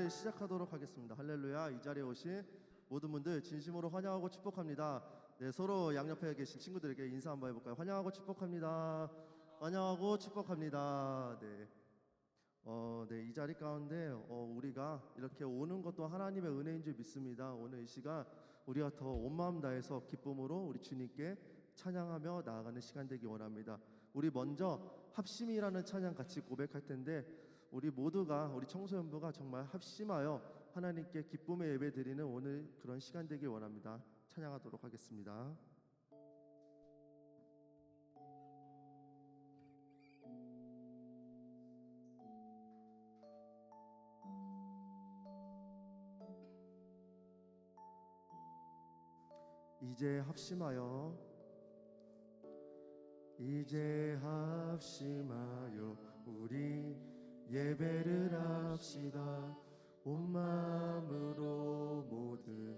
예배 시작하도록 하겠습니다. 할렐루야. 이 자리에 오신 모든 분들 진심으로 환영하고 축복합니다. 네, 서로 양옆에 계신 친구들에게 인사 한번 해볼까요? 환영하고 축복합니다. 환영하고 축복합니다. 네. 네, 이 자리 가운데 우리가 이렇게 오는 것도 하나님의 은혜인 줄 믿습니다. 오늘 이 시간 우리가 더 온 마음 다해서 기쁨으로 우리 주님께 찬양하며 나아가는 시간 되기 원합니다. 우리 먼저 합심이라는 찬양 같이 고백할 텐데 우리 모두가 우리 청소년부가 정말 합심하여 하나님께 기쁨의 예배 드리는 오늘 그런 시간 되기 원합니다. 찬양하도록 하겠습니다. 이제 합심하여 우리 예배를 합시다. 온 마음으로 모두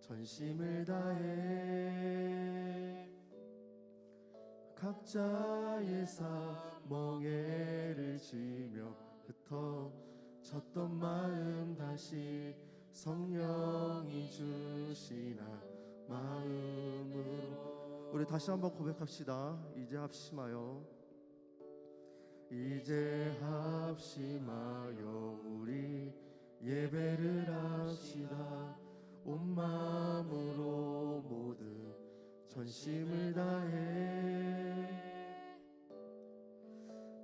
전심을 다해 각자의 사멍에를 지며 흩어졌던 마음 다시 성령이 주시나 마음으로. 우리 다시 한번 고백합시다. 이제 합심하여 우리 예배를 합시다. 온 마음으로 모두 전심을 다해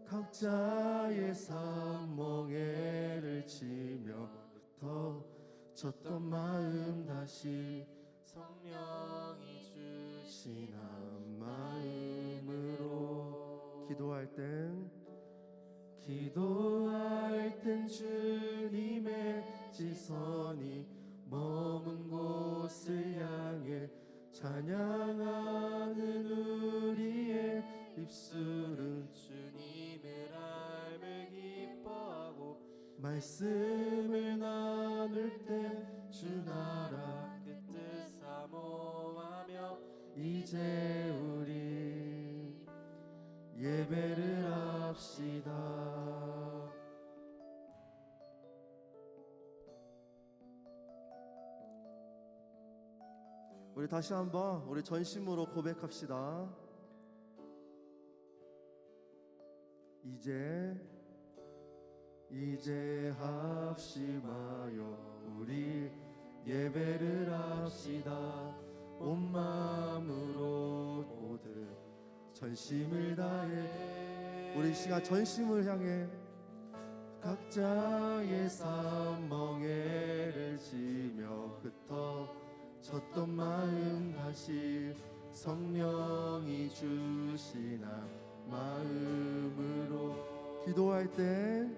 각자의 사멍에를 치며 흩어졌던 마음 다시 성령이 주시나 마음으로. 기도할 땐 주님의 시선이 머문 곳을 향해 찬양하는 우리의 입술은 주님의 삶을 기뻐하고 말씀을 나눌 때 주 나라 그 뜻 사모하며 이제 우리 예배를 합시다. 우리 다시 한번 우리 전심으로 고백합시다. 이제 합심하여 우리 예배를 합시다. 온 마음으로 모두 전심을 다해. 우리 시간 전심을 향해 각자의 사멍에를 지며 흩어졌던 마음 다시 성령이 주시나 마음으로. 기도할 때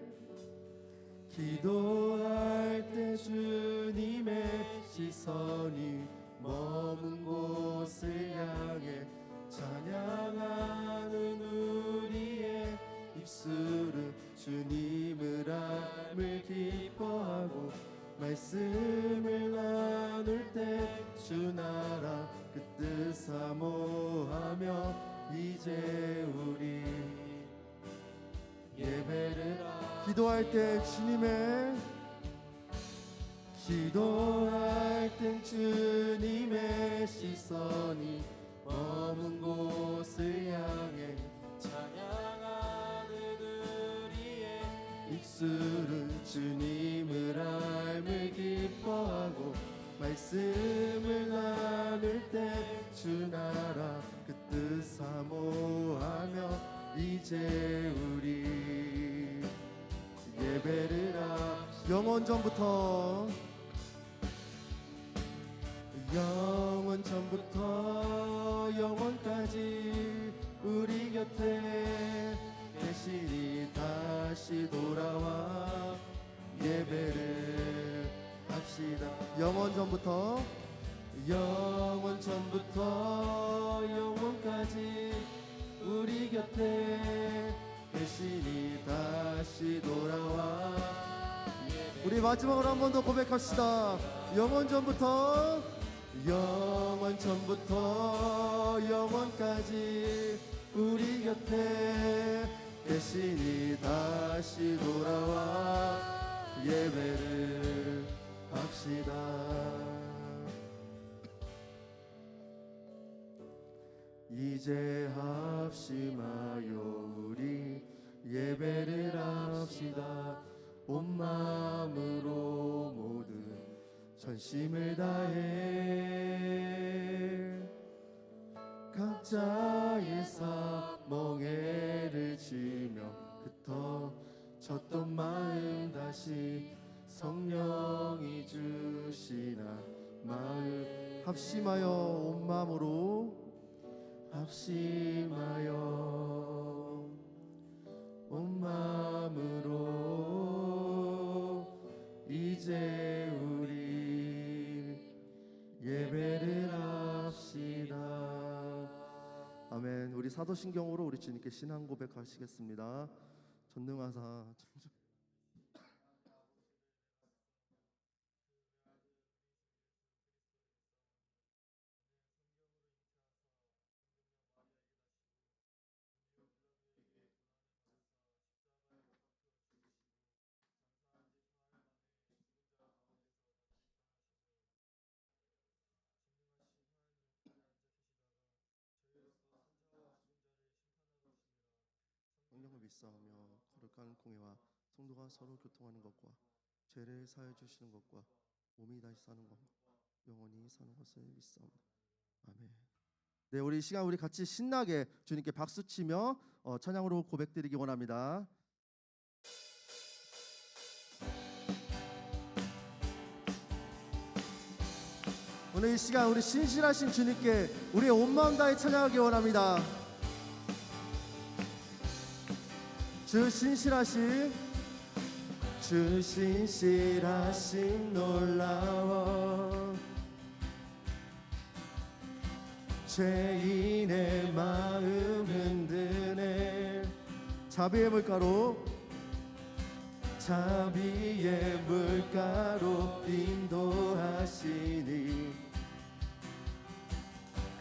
주님의 시선이 머문 곳을 향해 찬양하는 우리의 입술은 주님의 삶을 기뻐하고 말씀을 나눌 때 주 나라 그 뜻 사모하며 이제 우리 예배를 기도할 때 주님의 시선이 머문 곳을 향해 찬양하는 우리의 입술은 주님의 삶을 기뻐하고 말씀을 나눌 때 주 나라 그 뜻 사모하며 이제 우리 예배를 영원 전부터 영원까지 우리 곁에 계시니 다시 돌아와 예배를 합시다. 영원 전부터 영원까지 우리 곁에 계시니 다시 돌아와. 우리 마지막으로 한 번 더 고백합시다. 영원 전부터 영원까지 우리 곁에 계시니 다시 돌아와 예배를 이제 합심하여 우리 예배를 합시다. 온 마음으로 모든 전심을 다해 각자의 사멍에를 지며 흩어졌던 마음 다시 성령이 주시나 마음 합심하여 온 마음으로 합심하여 온 마음으로 이제 우리 예배를 합시다. 아멘. 우리 사도신경으로 우리 주님께 신앙 고백하시겠습니다. 전능하사 성령을 믿사오며 거룩한 공예와 성도가 서로 교통하는 것과 죄를 사해 주시는 것과 몸이 다시 사는 것 영원히 사는 것을 믿사옵니다. 아멘. 네, 우리 이 시간 우리 같이 신나게 주님께 박수치며 찬양으로 고백드리기 원합니다. 오늘 이 시간 우리 신실하신 주님께 우리의 온 마음 다해 찬양하기 원합니다. 주 신실하심 놀라워 죄인의 마음 흔드네 자비의 물가로 인도하시니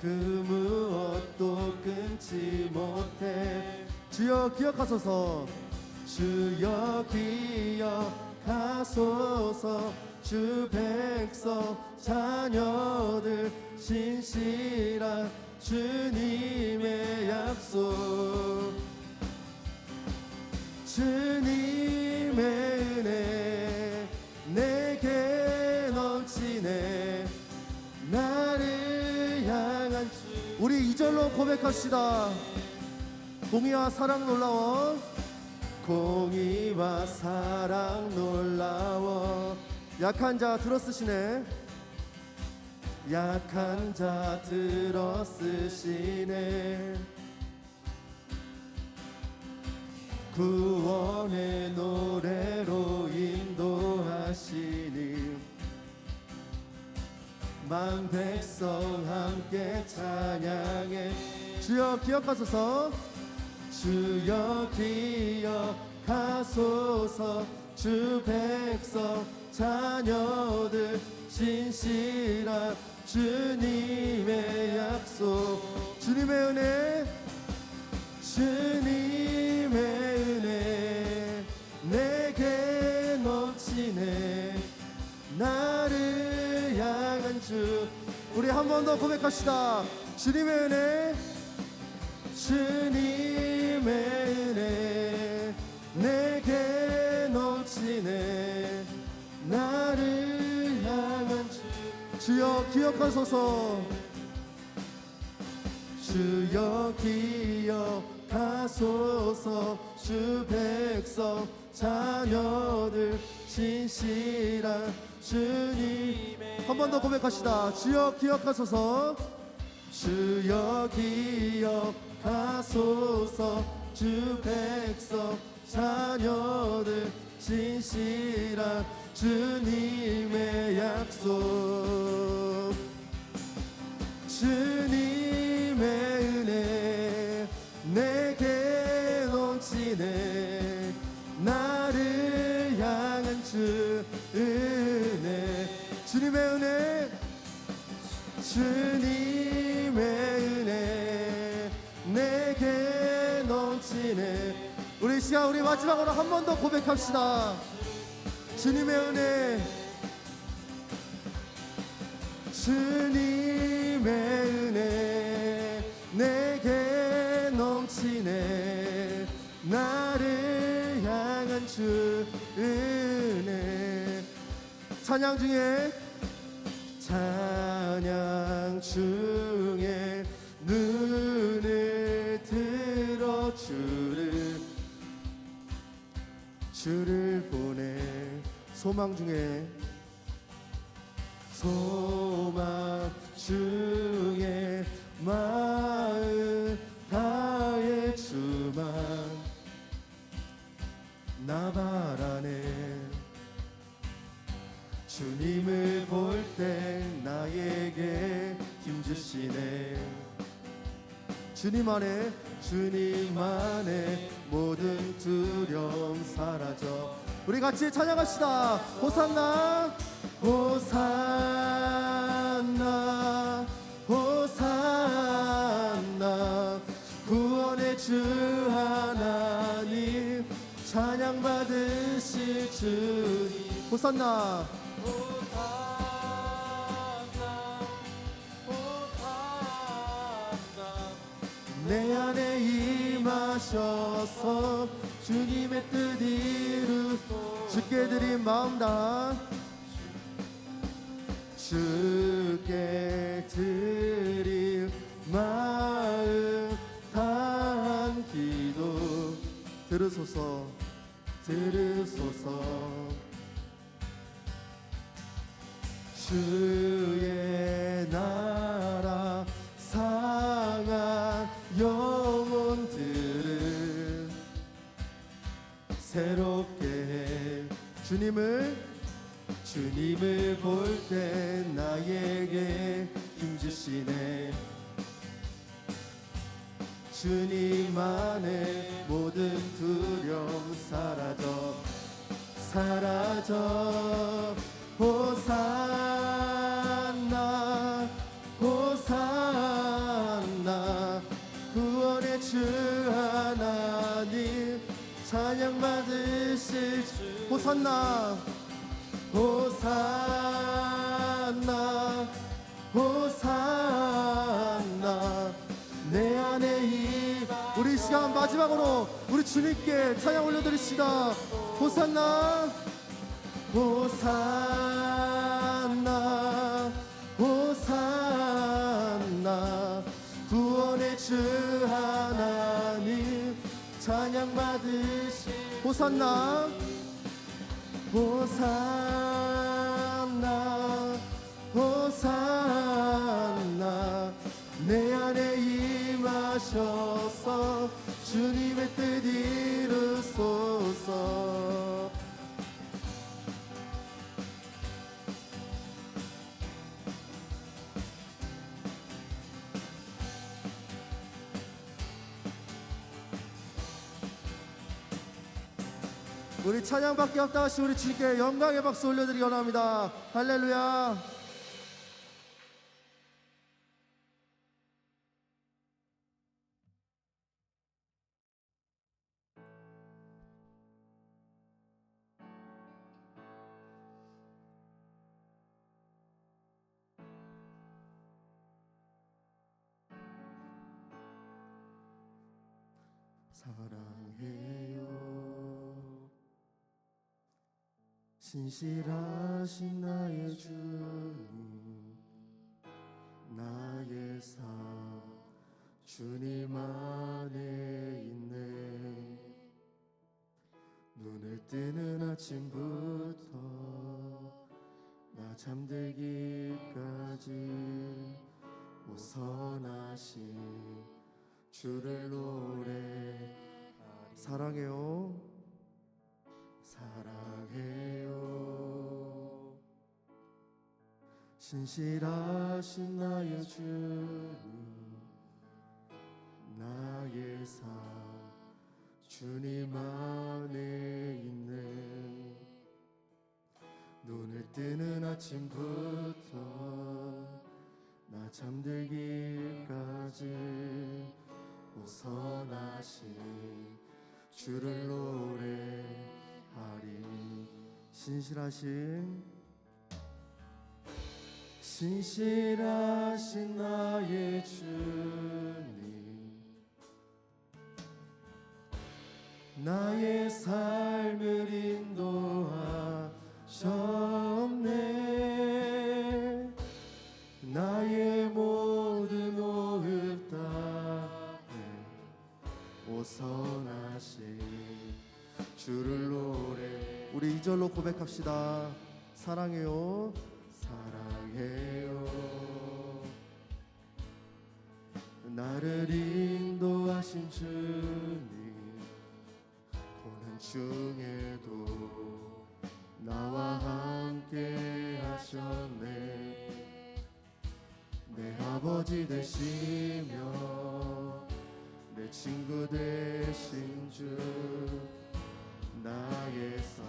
그 무엇도 끊지 못해 주여 기억하소서 주여 기억하소서 주 백성 자녀들 신실한 주님의 약속 주님의 은혜 내게 넘치네 나를 향한 우리 2절로 고백합시다. 공의와 사랑 놀라워 공의와 사랑 놀라워 약한 자 들어쓰시네 약한 자 들어쓰시네 구원의 노래로 인도하시니 만 백성 함께 찬양해 주여 기억하소서 주여 기억하소서 주 백성 자녀들 신실한 주님의 약속 주님의 은혜 내게 넘치네 나를 향한 주 우리 한 번 더 고백합시다. 주님의 은혜 내게 넘치네 나를 향한 주여 기억하소서 주여 기억하소서 주 백성 자녀들 신실한 주님 한 번 더 고백합시다. 주여 기억하소서 주여 기억하소서 주 백성 자녀들 신실한 주님의 약속 주님의 은혜 내게 넘치네 나를 향한 주 은혜 주님의 은혜 내게 넘치네 우리 시간 우리 마지막으로 한 번 더 고백합시다. 주님의 은혜 주님의 은혜 주 은혜. 찬양 중에 눈을 들어 주를 보내. 소망 중에 마음 다해 주만 나 바라네. 주님을 볼 때 나에게 힘주시네. 주님 안에 모든 두려움 사라져. 우리 같이 찬양합시다. 호산나 호산나 호산나. 구원의 주 하나님 찬양 받으실 주님. 호산나 내 안에 임하셔서 주님의 뜻 이루소. 주께 드린 마음 다 주께 드릴 마음 다한 기도 들으소서. 주의 나라 상한 영혼들을 새롭게 해. 주님을 볼 때 나에게 힘주시네. 주님 안에 모든 두려움 사라져. 호산나 호산나. 구원의 주 하나님 찬양 받으실 주. 호산나 호산나 호산나. 내 안에 우리 시간 마지막으로 우리 주님께 찬양 올려드립시다. 호산나 호산나 호산나. 구원의 주 하나님 찬양 받으시. 호산나 호산나 호산나. 내 안에 임하셔서 주님의 뜻 이루소서. 우리 찬양밖에 없다 하시 우리 주님께 영광의 박수 올려드리기 원합니다. 할렐루야. 사랑해요 신실하신 나의 주님. 나의 삶 주님 안에 있네. 눈을 뜨는 아침부터 나 잠들기까지 우선하신 주를 노래하리. 사랑해요 사랑해요 신실하신 나의 주님. 나의 삶 주님 안에 있네. 눈을 뜨는 아침부터 나 잠들기까지 우선하신 주를 노래하리. 신실하신 나의 주님. 나의 삶을 인도하셨네. 나의 모든 오흡 다해 오선하신 주를 노래. 우리 2절로 고백합시다. 사랑해요, 사랑해요. 나를 인도하신 주님, 고난 중에도 나와 함께 하셨네. 내 아버지 되시며 내 친구 되신 주, 나의 삶.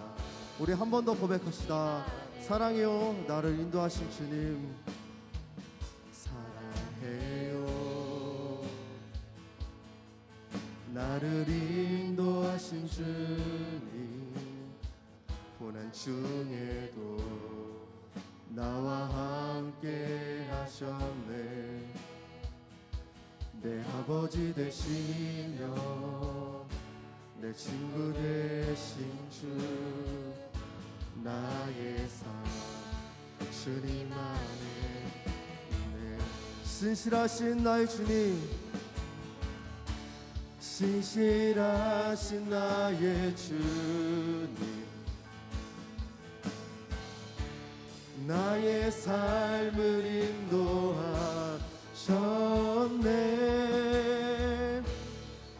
우리 한 번 더 고백합시다. 사랑해요, 나를 인도하신 주님. 사랑해요, 나를 인도하신 주님. 고난 중에도 나와 함께 하셨네. 내 아버지 되시며 내 친구 되신 주, 나의 삶 주님 안에 있네. 신실하신 나의 주님, 신실하신 나의 주님, 나의 삶을 인도하셨네.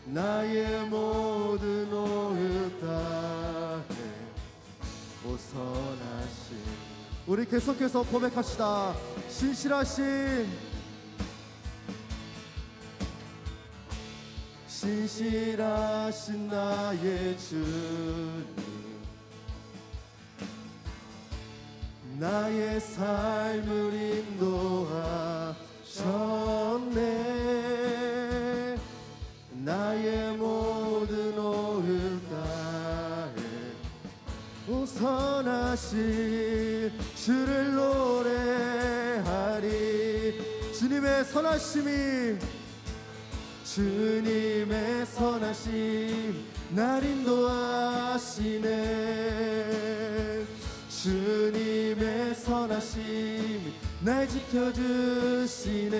나의 모든 오흡 다해 오선하신. 우리 계속해서 고백합시다. 신실하신 나의 주님, 나의 삶을 인도하셨네. 나의 모든 오흡 다해 오선하신 주를 노래하리. 주님의 선하심이, 주님의 선하심 날 인도하시네. 주님의 선하심 날 지켜주시네.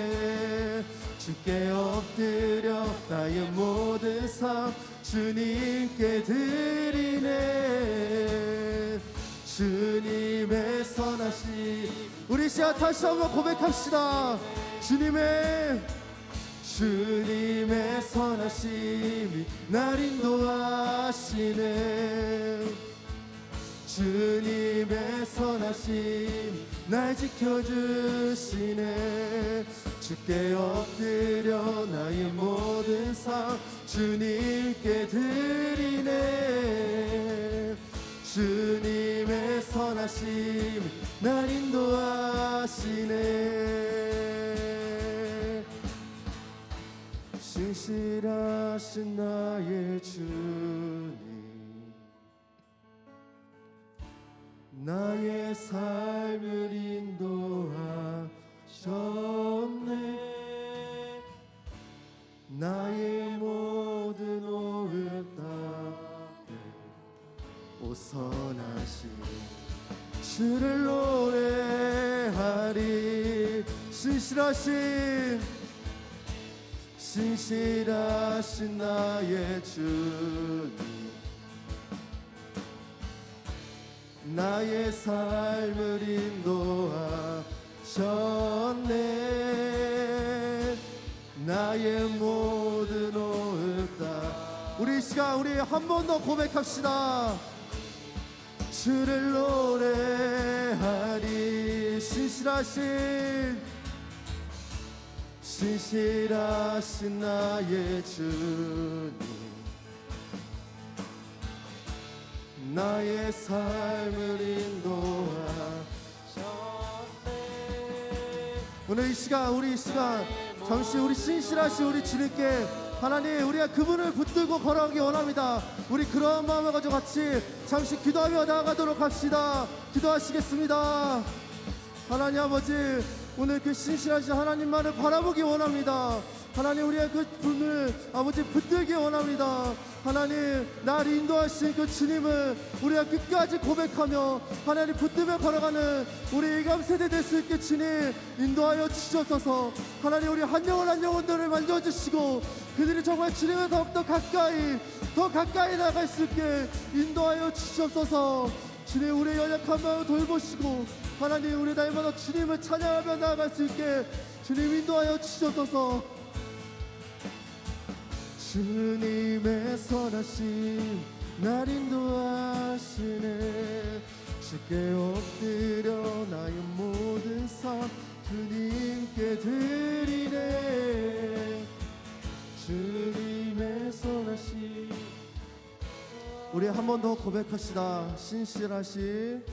주께 엎드려 나의 모든 삶 주님께 드리네. 주님의 선하심. 우리 시간 다시 한번 고백합시다. 주님의 선하심이 날 인도하시네. 주님의 선하심 날 지켜주시네. 주께 엎드려 나의 모든 삶 주님께 드리네. 주님의 선하심 날 인도하시네. 신실하신 나의 주님, 나의 삶을 인도하셨네. 나의 모든 오흡 다해 오선하신 주를 노래하리. 신실하신 나의 주님, 나의 삶을 인도하셨네. 나의 모든 오흡 다. 우리 시간 우리 한 번 더 고백합시다. 주를 노래하리. 신실하신 나의 주님, 나의 삶을 인도하셨네. 오늘 이 시간 잠시 우리 신실하신 우리 주님께 하나님, 우리가 그분을 붙들고 걸어가기 원합니다. 우리 그러한 마음을 가지고 같이 잠시 기도하며 나아가도록 합시다. 기도하시겠습니다. 하나님 아버지, 오늘 그 신실하신 하나님만을 바라보기 원합니다. 하나님 우리의 그 분을 아버지 붙들기 원합니다. 하나님 날 인도하신 그 주님을 우리가 끝까지 고백하며 하나님 붙들며 걸어가는 우리 예감 세대 될 수 있게 주님 인도하여 주시옵소서. 하나님 우리 한 영혼 한 영혼들을 만져주시고 그들이 정말 주님을 더욱더 더 가까이 나갈 수 있게 인도하여 주시옵소서. 주님 우리의 연약한 마음을 돌보시고 하나님 우리 날마다 주님을 찬양하며 나아갈 수 있게 주님 인도하여 주시옵소서. 주님의 선하심 날 인도하시네. 주께 엎드려 나의 모든 삶 주님께 드리네. 주님의 선하심. 우리 한 번 더 고백합시다. 신실하신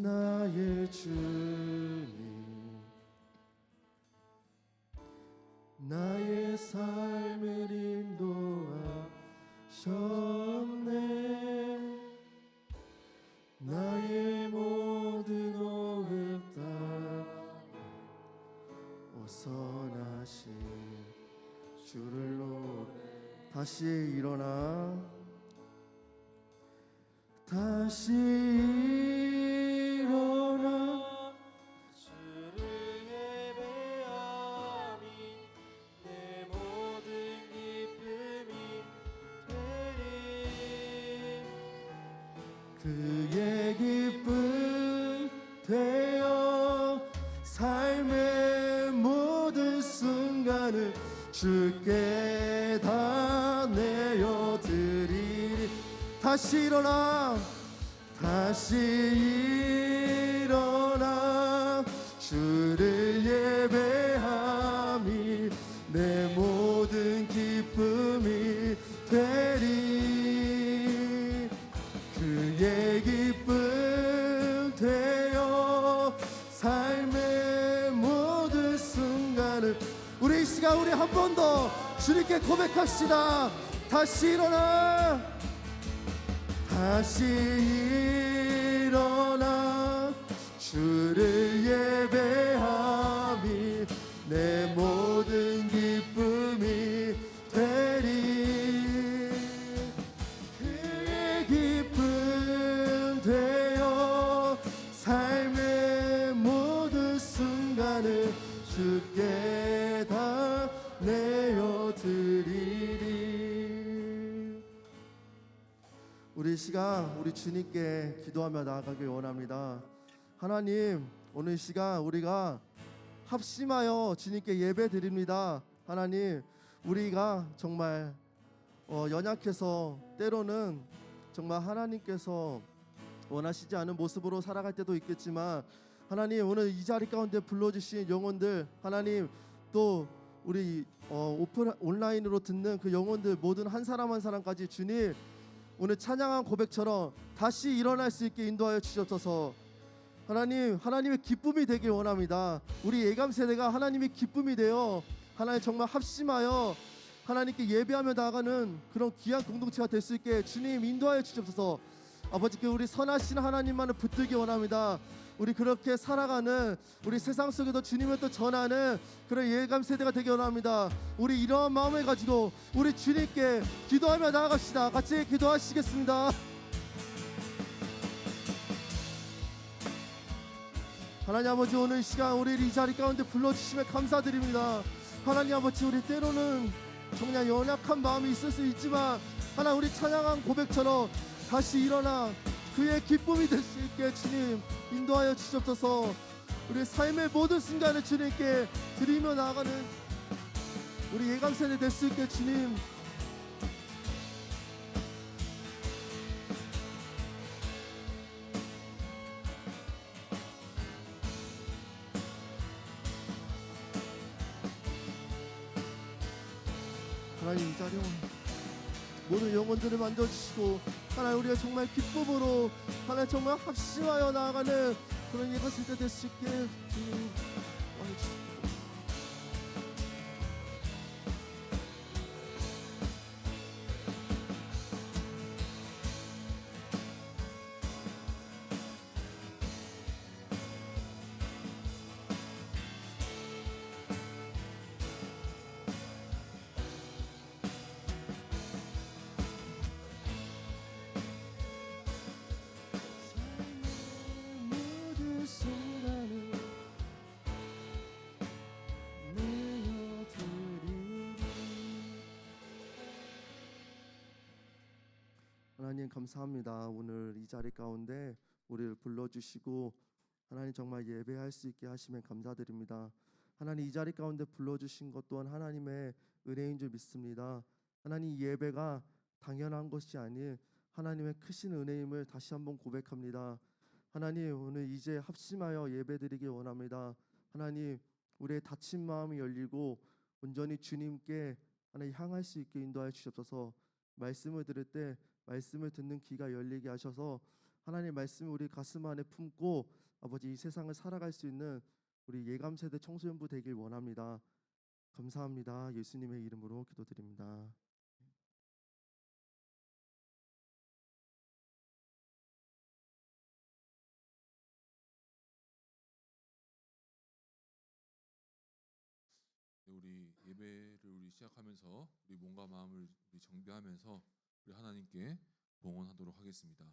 나의 주님, 나의 삶을 인도하셨네. 나의 모든 오급 다 선하신 주를 노래. 다시 일어나 다시 일어나 주를 예배함이 내 모든 기쁨이 되리. 그의 기쁨 되어 삶의 모든 순간을 주께 다 내어드리리. 다시 일어나 다시 일어나 주를 예배함이 내 모든 기쁨이 되리. 그의 기쁨 되어 삶의 모든 순간을 우리 이 시간 우리 한 번 더 주님께 고백합시다. 다시 일어나 다시 일어나 주를 예배함이 내 모든 기쁨이 되리. 그의 기쁨 되어 삶의 모든 순간을 주께 다 내어드리리. 우리 시간 우리 주님께 기도하며 나아가길 원합니다. 하나님 오늘 시간 우리가 합심하여 주님께 예배 드립니다. 하나님 우리가 정말 연약해서 때로는 정말 하나님께서 원하시지 않은 모습으로 살아갈 때도 있겠지만 하나님 오늘 이 자리 가운데 불러주신 영혼들 하나님 또 우리 온라인으로 듣는 그 영혼들 모든 한 사람 한 사람까지 주님 오늘 찬양한 고백처럼 다시 일어날 수 있게 인도하여 주시옵소서. 하나님 하나님의 기쁨이 되길 원합니다. 우리 예감 세대가 하나님의 기쁨이 되어 하나님 정말 합심하여 하나님께 예배하며 나아가는 그런 귀한 공동체가 될 수 있게 주님 인도하여 주시옵소서. 아버지께 우리 선하신 하나님만을 붙들기 원합니다. 우리 그렇게 살아가는 우리 세상 속에도 주님을 또 전하는 그런 예감 세대가 되기 원합니다. 우리 이러한 마음을 가지고 우리 주님께 기도하며 나아갑시다. 같이 기도하시겠습니다. 하나님 아버지 오늘 이 시간 우리 이 자리 가운데 불러주심에 감사드립니다. 하나님 아버지 우리 때로는 정말 연약한 마음이 있을 수 있지만 하나 우리 찬양한 고백처럼 다시 일어나 그의 기쁨이 될 수 있게 주님 인도하여 주시옵소서. 우리 삶의 모든 순간을 주님께 드리며 나아가는 우리 예감 세대 될 수 있게 주님 하나님 이 자리에 모든 영혼들을 만져주시고 하나님 우리가 정말 기쁨으로 하나님 정말 합심하여 나아가는 그런 예감 세대 될 수 있게 주님 와주시옵소서. 하나님 감사합니다. 오늘 이 자리 가운데 우리를 불러주시고 하나님 정말 예배할 수 있게 하시면 감사드립니다. 하나님 이 자리 가운데 불러주신 것 또한 하나님의 은혜인 줄 믿습니다. 하나님 이 예배가 당연한 것이 아닌 하나님의 크신 은혜임을 다시 한번 고백합니다. 하나님 오늘 이제 합심하여 예배드리기 원합니다. 하나님 우리의 닫힌 마음이 열리고 온전히 주님께 하나님 향할 수 있게 인도하여 주옵소서. 말씀을 들을 때 말씀을 듣는 귀가 열리게 하셔서 하나님 말씀을 우리 가슴 안에 품고 아버지 이 세상을 살아갈 수 있는 우리 예감 세대 청소년부 되길 원합니다. 감사합니다. 예수님의 이름으로 기도드립니다. 네, 우리 예배를 우리 시작하면서 우리 몸과 마음을 우리 정비하면서 우리 하나님께 봉헌하도록 하겠습니다.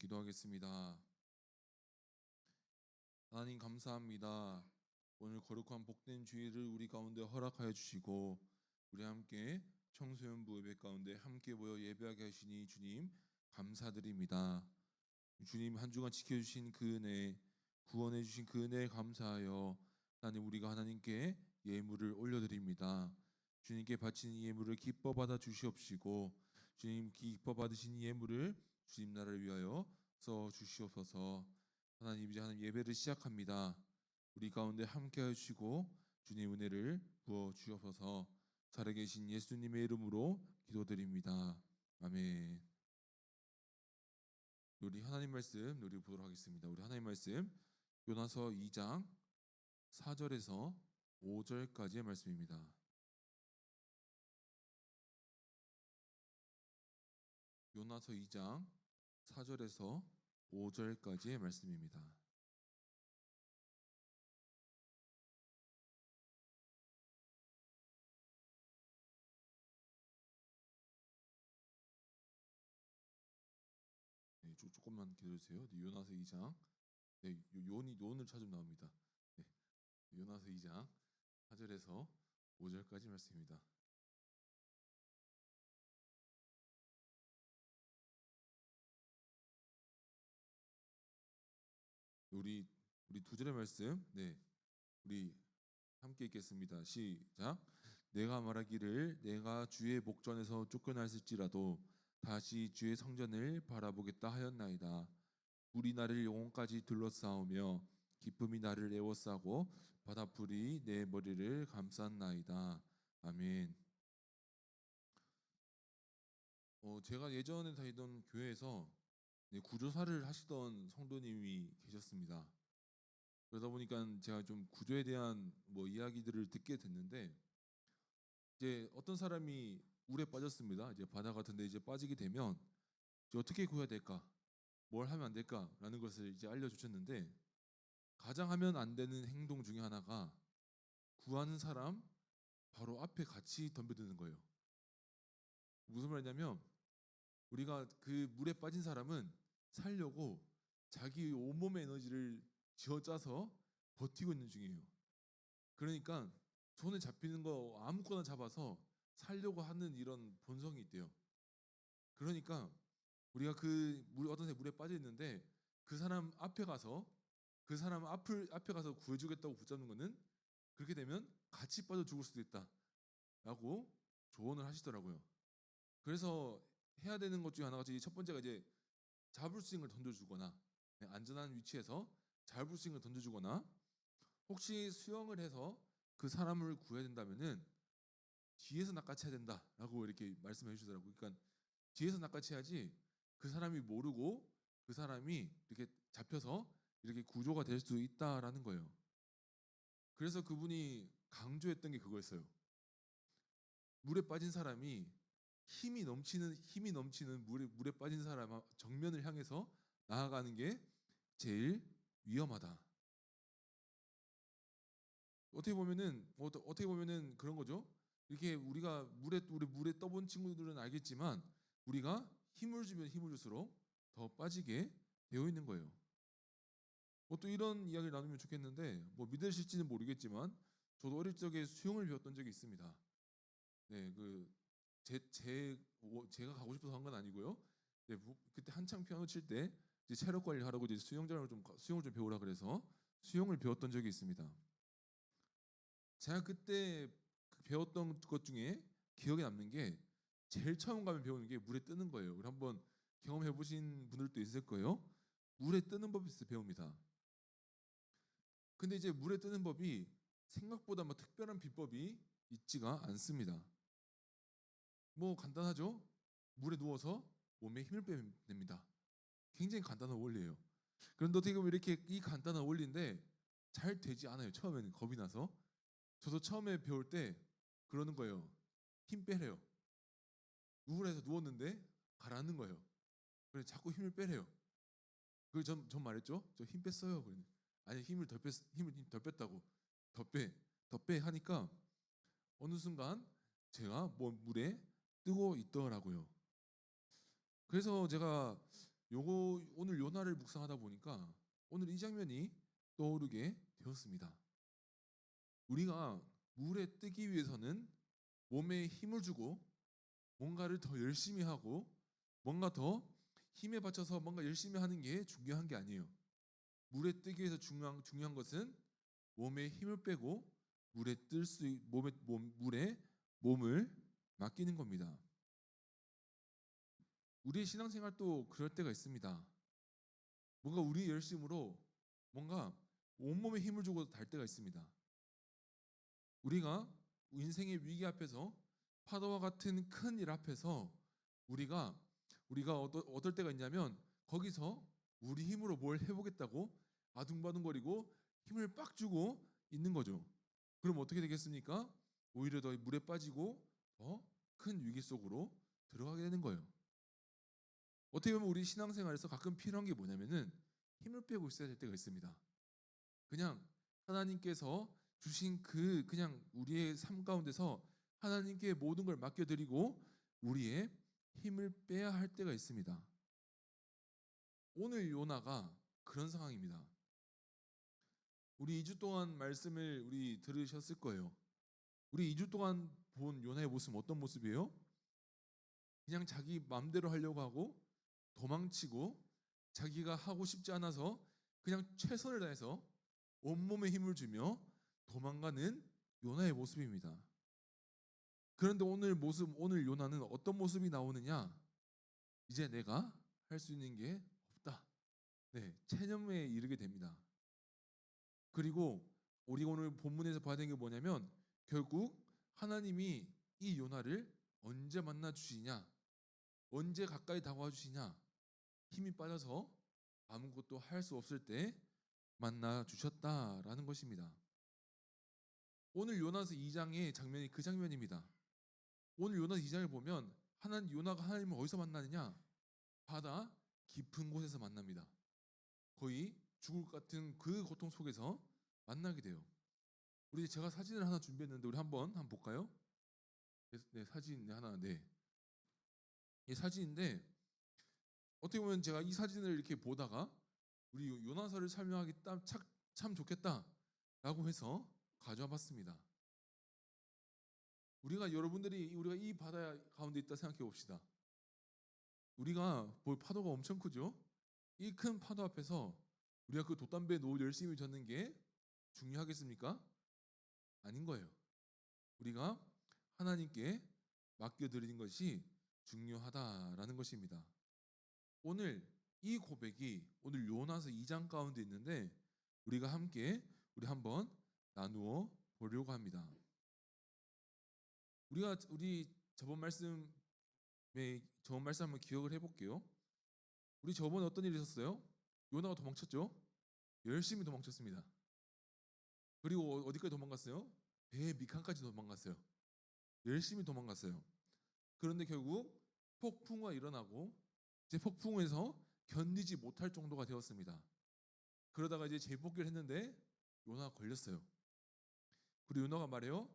기도하겠습니다. 하나님 감사합니다. 오늘 거룩한 복된 주일을 우리 가운데 허락하여 주시고 우리 함께 청소년부 예배 가운데 함께 모여 예배하게 하시니 주님 감사드립니다. 주님 한 주간 지켜주신 그 은혜, 구원해 주신 그 은혜에 감사하여 하나님 우리가 하나님께 예물을 올려드립니다. 주님께 바친 이 예물을 기뻐 받아 주시옵시고 주님 기뻐 받으신 이 예물을 주님 나라를 위하여 써 주시옵소서. 하나님 이제 하나님 예배를 시작합니다. 우리 가운데 함께하여 주시고 주님 은혜를 부어 주옵소서. 살아계신 예수님의 이름으로 기도드립니다. 아멘. 우리 하나님 말씀 우리 보도록 하겠습니다. 우리 하나님 말씀 요나서 2장 4절에서 5절까지의 말씀입니다. 요나서 2장 4절에서 5절까지의 말씀입니다. 네, 조금만 기다려주세요. 네, 요나서 2장 네, 요원을 찾으면 나옵니다. 네, 요나서 2장 4절에서 5절까지 말씀입니다. 우리 두 절의 말씀 네 우리 함께 읽겠습니다. 시작. 내가 말하기를 내가 주의 목전에서 쫓겨났을지라도 다시 주의 성전을 바라보겠다 하였나이다. 불이 나를 영혼까지 둘러싸오며 기쁨이 나를 에워싸고 바다불이 내 머리를 감쌌나이다. 아멘. 제가 예전에 다니던 교회에서 네, 구조사를 하시던 성도님이 계셨습니다. 그러다 보니까 제가 좀 구조에 대한 뭐 이야기들을 듣게 됐는데 이제 어떤 사람이 물에 빠졌습니다. 이제 바다 같은데 이제 빠지게 되면 이제 어떻게 구해야 될까? 뭘 하면 안 될까라는 것을 이제 알려주셨는데 가장 하면 안 되는 행동 중에 하나가 구하는 사람 바로 앞에 같이 덤벼드는 거예요. 무슨 말이냐면 우리가 그 물에 빠진 사람은 살려고 자기 온몸의 에너지를 쥐어짜서 버티고 있는 중이에요. 그러니까 손에 잡히는 거 아무거나 잡아서 살려고 하는 이런 본성이 있대요. 그러니까 우리가 어떤 새 물에 빠져 있는데 그 사람 앞에 가서 그 사람 앞에 가서 구해주겠다고 붙잡는 거는 그렇게 되면 같이 빠져 죽을 수도 있다라고 조언을 하시더라고요. 그래서 해야 되는 것 중에 하나가 첫 번째가 이제 자불스윙을 던져주거나 안전한 위치에서 자불스윙을 던져주거나 혹시 수영을 해서 그 사람을 구해야 된다면은 뒤에서 낚아채야 된다라고 이렇게 말씀해 주시더라고요. 그러니까 뒤에서 낚아채야지 그 사람이 모르고 그 사람이 이렇게 잡혀서 이렇게 구조가 될 수 있다라는 거예요. 그래서 그분이 강조했던 게 그거였어요. 물에 빠진 사람이 힘이 넘치는 물에 빠진 사람 정면을 향해서 나아가는 게 제일 위험하다. 어떻게 보면은 그런 거죠. 이렇게 우리가 물에 떠본 친구들은 알겠지만 우리가 힘을 주면 힘을 줄수록 더 빠지게 되어 있는 거예요. 뭐 또 이런 이야기를 나누면 좋겠는데 뭐 믿으실지는 모르겠지만 저도 어릴 적에 수영을 배웠던 적이 있습니다. 네, 제가 가고 싶어서 한 건 아니고요. 네, 그때 한창 피아노 칠 때 체력 관리하라고 이제 수영을 좀 배우라 그래서 수영을 배웠던 적이 있습니다. 제가 그때 배웠던 것 중에 기억에 남는 게 제일 처음 가면 배우는 게 물에 뜨는 거예요. 우리 한번 경험해 보신 분들도 있을 거예요. 물에 뜨는 법이 배웁니다. 근데 이제 물에 뜨는 법이 생각보다 뭐 특별한 비법이 있지가 않습니다. 뭐 간단하죠? 물에 누워서 몸에 힘을 빼냅니다. 굉장히 간단한 원리예요. 그런데 어떻게 보면 이렇게 이 간단한 원리인데 잘 되지 않아요. 처음에는 겁이 나서. 저도 처음에 배울 때 그러는 거예요. 힘 빼래요. 우울해서 누웠는데 가라앉는 거예요. 그래서 자꾸 힘을 빼래요. 그래서 전 말했죠. 저 힘 뺐어요. 그랬는데 아니 힘을 덜 뺐다고. 더 빼 하니까 어느 순간 제가 물에 뜨고 있더라고요. 그래서 제가 오늘 요나를 묵상하다 보니까 오늘 이 장면이 떠오르게 되었습니다. 우리가 물에 뜨기 위해서는 몸에 힘을 주고 뭔가를 더 열심히 하고 뭔가 더 힘에 받쳐서 뭔가 열심히 하는 게 중요한 게 아니에요. 물에 뜨기 위해서 중요한 것은 몸에 힘을 빼고 물에 물에 몸을 맡기는 겁니다. 우리의 신앙생활도 그럴 때가 있습니다. 뭔가 우리의 열심으로 뭔가 온몸에 힘을 주고 달 때가 있습니다. 우리가 인생의 위기 앞에서 파도와 같은 큰 일 앞에서 우리가 어떨 때가 있냐면 거기서 우리 힘으로 뭘 해보겠다고 아둥바둥거리고 힘을 빡 주고 있는 거죠. 그럼 어떻게 되겠습니까? 오히려 더 물에 빠지고 더 큰 위기 속으로 들어가게 되는 거예요. 어떻게 보면 우리 신앙생활에서 가끔 필요한 게 뭐냐면은 힘을 빼고 있어야 될 때가 있습니다. 그냥 하나님께서 주신 그냥 우리의 삶 가운데서 하나님께 모든 걸 맡겨드리고 우리의 힘을 빼야 할 때가 있습니다. 오늘 요나가 그런 상황입니다. 우리 2주 동안 말씀을 우리 들으셨을 거예요. 우리 2주 동안 본 요나의 모습은 어떤 모습이에요? 그냥 자기 마음대로 하려고 하고 도망치고 자기가 하고 싶지 않아서 그냥 최선을 다해서 온몸에 힘을 주며 도망가는 요나의 모습입니다. 그런데 오늘 요나는 어떤 모습이 나오느냐? 이제 내가 할 수 있는 게 없다. 네, 체념에 이르게 됩니다. 그리고 우리 오늘 본문에서 봐야 되는 게 뭐냐면 결국 하나님이 이 요나를 언제 만나 주시냐? 언제 가까이 다가와 주시냐? 힘이 빠져서 아무것도 할 수 없을 때 만나 주셨다라는 것입니다. 오늘 요나서 2장의 장면이 그 장면입니다. 오늘 요나서 2장을 보면 요나가 하나님을 어디서 만나느냐? 바다 깊은 곳에서 만납니다. 거의 죽을 것 같은 그 고통 속에서 만나게 돼요. 제가 사진을 하나 준비했는데 우리 한번 볼까요? 네, 사진 하나. 네. 이 사진인데 어떻게 보면 제가 이 사진을 이렇게 보다가 우리 요나서를 설명하기 참 좋겠다라고 해서 가져와 봤습니다. 우리가 이 바다 가운데 있다 생각해 봅시다. 우리가 볼 파도가 엄청 크죠? 이 큰 파도 앞에서 우리가 그 돛담배 노 열심히 젓는 게 중요하겠습니까? 아닌 거예요. 우리가 하나님께 맡겨드리는 것이 중요하다라는 것입니다. 오늘 이 고백이 오늘 요나서 2장 가운데 있는데 우리가 함께 우리 한번 나누어 보려고 합니다. 우리 저번 말씀 한번 기억을 해볼게요. 우리 저번에 어떤 일이 있었어요? 요나가 도망쳤죠? 열심히 도망쳤습니다. 그리고 어디까지 도망갔어요? 배 밑칸까지 도망갔어요. 열심히 도망갔어요. 그런데 결국 폭풍우가 일어나고 이제 폭풍우에서 견디지 못할 정도가 되었습니다. 그러다가 이제 재복귀를 했는데 요나가 걸렸어요. 그리고 요나가 말해요.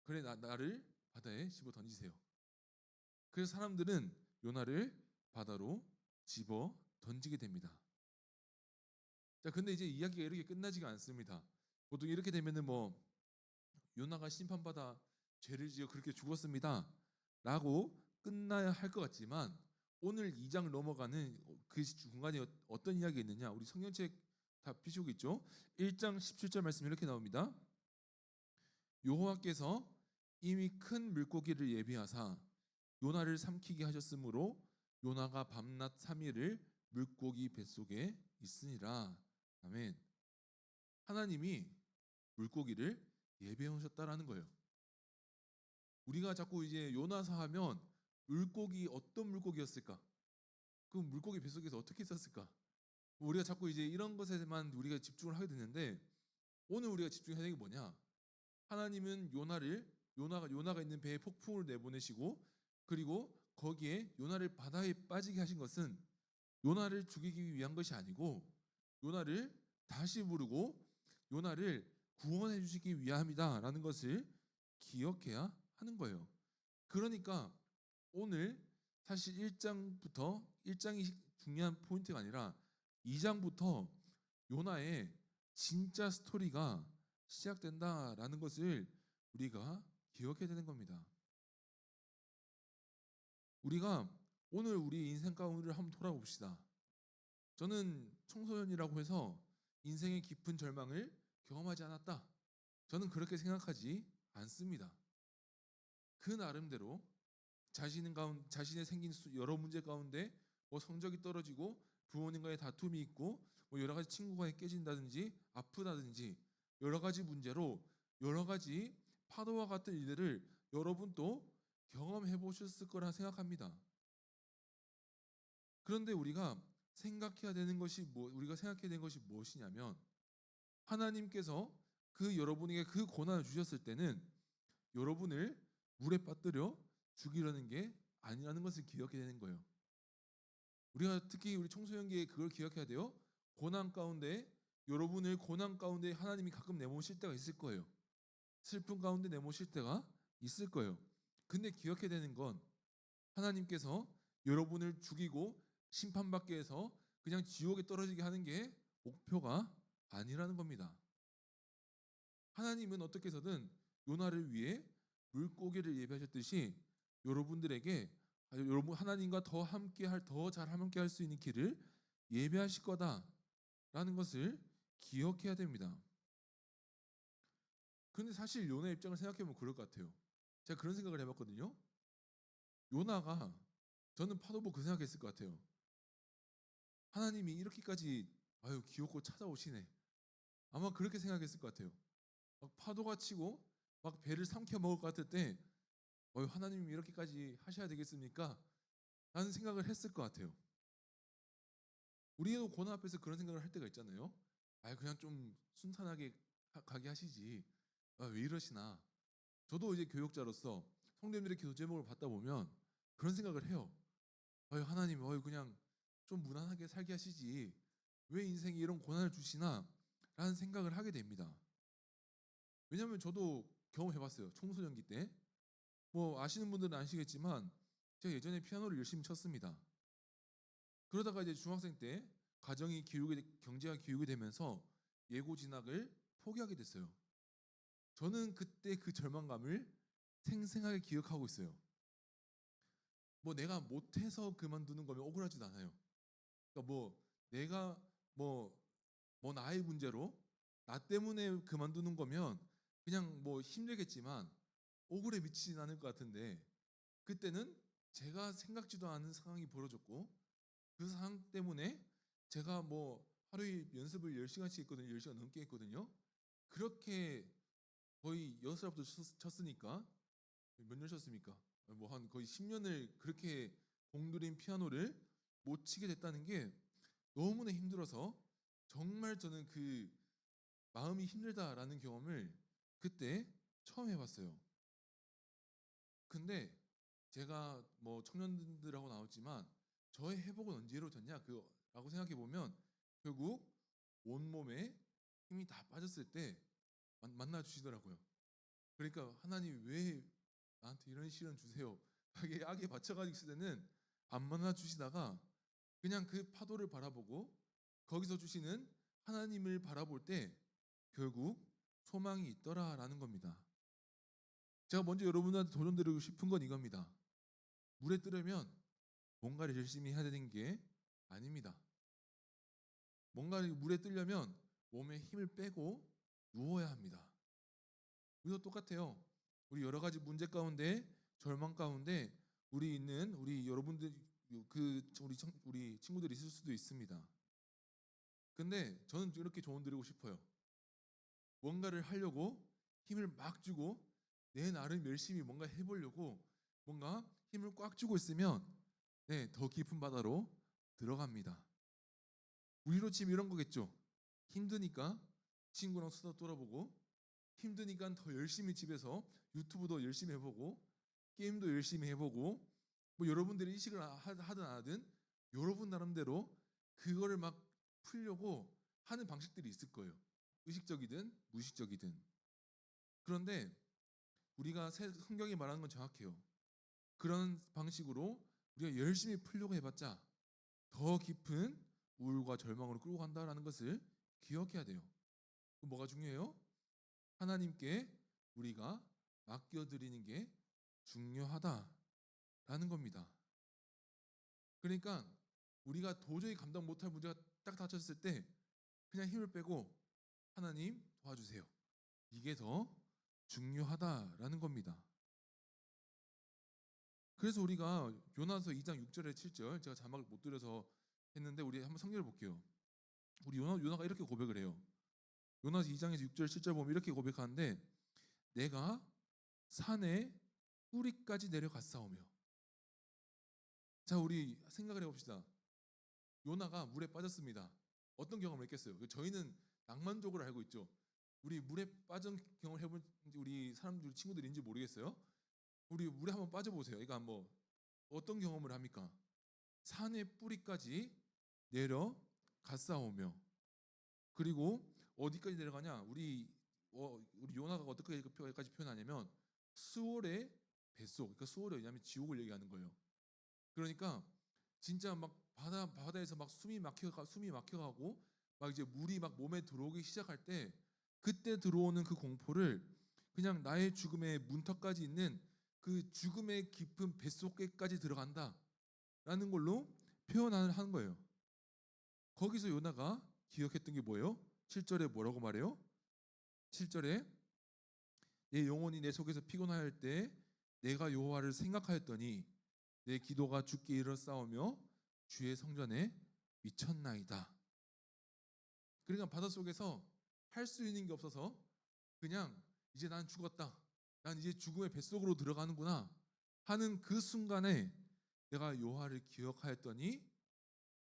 그래 나를 바다에 집어 던지세요. 그래서 사람들은 요나를 바다로 집어 던지게 됩니다. 자, 근데 이제 이야기가 이렇게 끝나지가 않습니다. 보통 이렇게 되면은 뭐 요나가 심판받아 죄를 지어 그렇게 죽었습니다 라고 끝나야 할 것 같지만 오늘 2장 넘어가는 그 중간에 어떤 이야기가 있느냐, 우리 성경책 다 피시고 있죠? 1장 17절 말씀 이렇게 나옵니다. 여호와께서 이미 큰 물고기를 예비하사 요나를 삼키게 하셨으므로 요나가 밤낮 3일을 물고기 뱃속에 있으니라. 아멘. 하나님이 물고기를 예배해 오셨다라는 거예요. 우리가 자꾸 이제 요나서 하면 물고기, 어떤 물고기였을까? 그 물고기 뱃속에서 어떻게 있었을까? 우리가 자꾸 이제 이런 것에만 우리가 집중을 하게 되는데 오늘 우리가 집중해야 되는 게 뭐냐? 하나님은 요나가 있는 배에 폭풍을 내보내시고 그리고 거기에 요나를 바다에 빠지게 하신 것은 요나를 죽이기 위한 것이 아니고 요나를 다시 부르고 요나를 구원해 주시기 위함이다라는 것을 기억해야 하는 거예요. 그러니까 오늘 사실 1장이 중요한 포인트가 아니라 2장부터 요나의 진짜 스토리가 시작된다라는 것을 우리가 기억해야 되는 겁니다. 우리가 오늘 우리 인생 가운데를 한번 돌아봅시다. 저는 청소년이라고 해서 인생의 깊은 절망을 경험하지 않았다. 저는 그렇게 생각하지 않습니다. 그 나름대로 자신의 생긴 여러 문제 가운데 뭐 성적이 떨어지고 부모님과의 다툼이 있고 뭐 여러 가지 친구가 깨진다든지 아프다든지 여러 가지 문제로 여러 가지 파도와 같은 일들을 여러분도 경험해 보셨을 거라 생각합니다. 그런데 우리가 생각해야 되는 것이 무엇이냐면 하나님께서 여러분에게 그 고난을 주셨을 때는 여러분을 물에 빠뜨려 죽이려는 게 아니라는 것을 기억해야 되는 거예요. 우리가 특히 우리 청소년기에 그걸 기억해야 돼요. 여러분을 고난 가운데 하나님이 가끔 내모실 때가 있을 거예요. 슬픔 가운데 내모실 때가 있을 거예요. 근데 기억해야 되는 건 하나님께서 여러분을 죽이고 심판받게 해서 그냥 지옥에 떨어지게 하는 게 목표가 아니라는 겁니다. 하나님은 어떻게 해서든 요나를 위해 물고기를 예비하셨듯이 여러분들에게 여러분 하나님과 더 잘 함께 할 수 있는 길을 예비하실 거다라는 것을 기억해야 됩니다. 그런데 사실 요나 입장을 생각해보면 그럴 것 같아요. 제가 그런 생각을 해봤거든요. 요나가 저는 파도 보고 그 생각했을 것 같아요. 하나님이 이렇게까지 기어코 찾아오시네. 아마 그렇게 생각했을 것 같아요. 막 파도가 치고 막 배를 삼켜 먹을 것 같을 때 하나님이 이렇게까지 하셔야 되겠습니까? 라는 생각을 했을 것 같아요. 우리도 고난 앞에서 그런 생각을 할 때가 있잖아요. 그냥 좀 순탄하게 가게 하시지. 왜 이러시나. 저도 이제 교육자로서 성도님들의 기도 제목을 받다 보면 그런 생각을 해요. 하나님 그냥 좀 무난하게 살게 하시지. 왜 인생에 이런 고난을 주시나? 라는 생각을 하게 됩니다. 왜냐하면 저도 경험해봤어요. 청소년기 때. 뭐 아시는 분들은 아시겠지만 제가 예전에 피아노를 열심히 쳤습니다. 그러다가 이제 중학생 때 경제가 기울게 되면서 예고 진학을 포기하게 됐어요. 저는 그때 그 절망감을 생생하게 기억하고 있어요. 뭐 내가 못해서 그만두는 거면 억울하지도 않아요. 그러니까 내가 나의 문제로 나 때문에 그만두는 거면 그냥 힘들겠지만 억울해 미치진 않을 것 같은데 그때는 제가 생각지도 않은 상황이 벌어졌고 그 상황 때문에 제가 뭐 하루에 연습을 10시간씩 했거든요. 10시간 넘게 했거든요. 그렇게 거의 6살부터 쳤으니까 몇 년 쳤습니까? 뭐 한 거의 10년을 그렇게 공들인 피아노를 못 치게 됐다는 게 너무나 힘들어서 정말 저는 그 마음이 힘들다라는 경험을 그때 처음 해봤어요. 근데 제가 뭐 청년들하고 나왔지만 저의 회복은 언제 이루어졌냐 라고 생각해 보면 결국 온몸에 힘이 다 빠졌을 때 만나 주시더라고요. 그러니까 하나님 왜 나한테 이런 시련 주세요? 하게 악에 받쳐가지고 있을 때는 안 만나 주시다가 그냥 그 파도를 바라보고 거기서 주시는 하나님을 바라볼 때 결국 소망이 있더라라는 겁니다. 제가 먼저 여러분한테 도전드리고 싶은 건 이겁니다. 물에 뜨려면 뭔가를 열심히 해야 되는 게 아닙니다. 뭔가를 물에 뜨려면 몸에 힘을 빼고 누워야 합니다. 우리도 똑같아요. 우리 여러 가지 문제 가운데 절망 가운데 우리 여러분들 우리 친구들이 있을 수도 있습니다. 근데 저는 이렇게 조언 드리고 싶어요. 뭔가를 하려고 힘을 막 주고 내 나름 열심히 뭔가 해보려고 뭔가 힘을 꽉 주고 있으면 더 깊은 바다로 들어갑니다. 우리로 치면 이런 거겠죠. 힘드니까 친구랑 수다 떨어보고 힘드니까 더 열심히 집에서 유튜브도 열심히 해보고 게임도 열심히 해보고 뭐 여러분들이 인식을 하든 안 하든 여러분 나름대로 그거를 막 풀려고 하는 방식들이 있을 거예요. 의식적이든 무의식적이든. 그런데 우리가 성경이 말하는 건 정확해요. 그런 방식으로 우리가 열심히 풀려고 해봤자 더 깊은 우울과 절망으로 끌고 간다라는 것을 기억해야 돼요. 그럼 뭐가 중요해요? 하나님께 우리가 맡겨드리는 게 중요하다라는 겁니다. 그러니까 우리가 도저히 감당 못할 문제가 딱 닥쳤을 때 그냥 힘을 빼고 하나님 도와주세요. 이게 더 중요하다라는 겁니다. 그래서 우리가 요나서 2장 6절에 7절 제가 자막을 못 드려서 했는데 우리 한번 성경을 볼게요. 우리 요나가 이렇게 고백을 해요. 요나서 2장에서 6절 7절 보면 이렇게 고백하는데 내가 산의 뿌리까지 내려갔사오며. 자, 우리 생각을 해봅시다. 요나가 물에 빠졌습니다. 어떤 경험을 했겠어요? 저희는 낭만적으로 알고 있죠. 우리 물에 빠진 경험을 해본 우리 사람들 친구들인지 모르겠어요. 우리 물에 한번 빠져보세요. 이거 한번 어떤 경험을 합니까? 산의 뿌리까지 내려갔사오며. 그리고 어디까지 내려가냐? 우리 요나가 어떻게까지 표현하냐면 수월의 뱃속. 그러니까 수월이 왜냐면 지옥을 얘기하는 거예요. 그러니까 진짜 막 바다에서 막 숨이 막혀가고 막 이제 물이 막 몸에 들어오기 시작할 때 그때 들어오는 그 공포를 그냥 나의 죽음의 문턱까지 있는 그 죽음의 깊은 뱃속에까지 들어간다라는 걸로 표현하는 거예요. 거기서 요나가 기억했던 게 뭐예요? 7절에 뭐라고 말해요? 7절에 내 영혼이 내 속에서 피곤하였을 때 내가 여호와를 생각하였더니 내 기도가 주께 이르렀사오며 주의 성전에 미쳤나이다. 그러니까 바닷속에서 할 수 있는 게 없어서 그냥 이제 난 죽었다. 난 이제 죽음의 뱃속으로 들어가는구나 하는 그 순간에 내가 여호와를 기억하였더니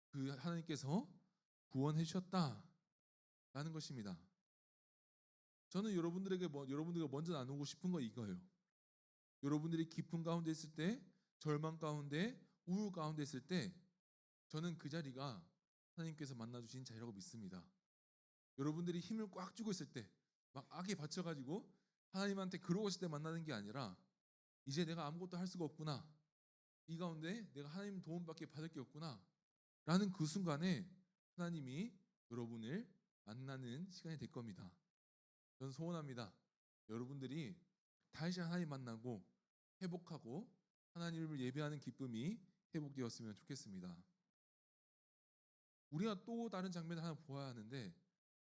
그 하나님께서 구원해 주셨다라는 것입니다. 저는 여러분들과 먼저 나누고 싶은 건 이거예요. 여러분들이 깊은 가운데 있을 때, 절망 가운데, 우울 가운데 있을 때 저는 그 자리가 하나님께서 만나주신 자리라고 믿습니다. 여러분들이 힘을 꽉 주고 있을 때, 막 악에 받쳐가지고 하나님한테 그러고 있을 때 만나는 게 아니라 이제 내가 아무것도 할 수가 없구나. 이 가운데 내가 하나님 도움밖에 받을 게 없구나 라는 그 순간에 하나님이 여러분을 만나는 시간이 될 겁니다. 저는 소원합니다. 여러분들이 다시 하나님 만나고 회복하고 하나님을 예배하는 기쁨이 회복되었으면 좋겠습니다. 우리가 또 다른 장면을 하나 보아야 하는데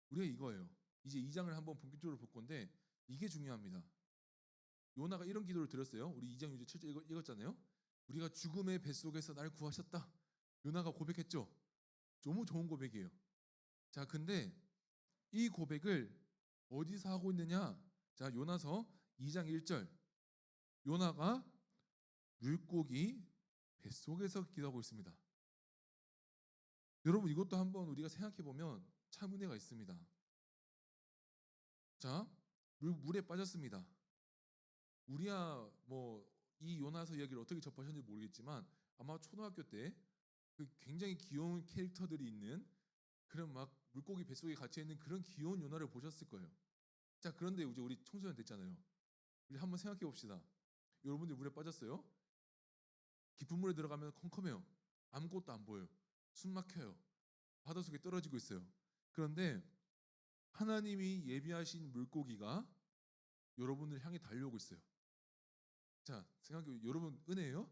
우리가 이거예요. 이제 2장을 한번 본격적으로 볼 건데 이게 중요합니다. 요나가 이런 기도를 드렸어요. 우리 2장 6절 7절 읽었잖아요. 우리가 죽음의 뱃속에서 날 구하셨다. 요나가 고백했죠. 너무 좋은 고백이에요. 자, 근데 이 고백을 어디서 하고 있느냐? 자, 요나서 2장 1절. 요나가 물고기 뱃속에서 기도하고 있습니다. 여러분, 이것도 한번 우리가 생각해 보면 참 은혜가 있습니다. 자, 물에 빠졌습니다. 우리야 뭐 이 요나서 이야기를 어떻게 접하셨는지 모르겠지만 아마 초등학교 때 그 굉장히 귀여운 캐릭터들이 있는 그런 막 물고기 뱃속에 갇혀 있는 그런 귀여운 요나를 보셨을 거예요. 자, 그런데 이제 우리 청소년 됐잖아요. 우리 한번 생각해 봅시다. 여러분들 물에 빠졌어요? 깊은 물에 들어가면 컴컴해요. 아무것도 안 보여요. 숨 막혀요. 바닷속에 떨어지고 있어요. 그런데 하나님이 예비하신 물고기가 여러분을 향해 달려오고 있어요. 자, 생각해, 여러분 은혜예요?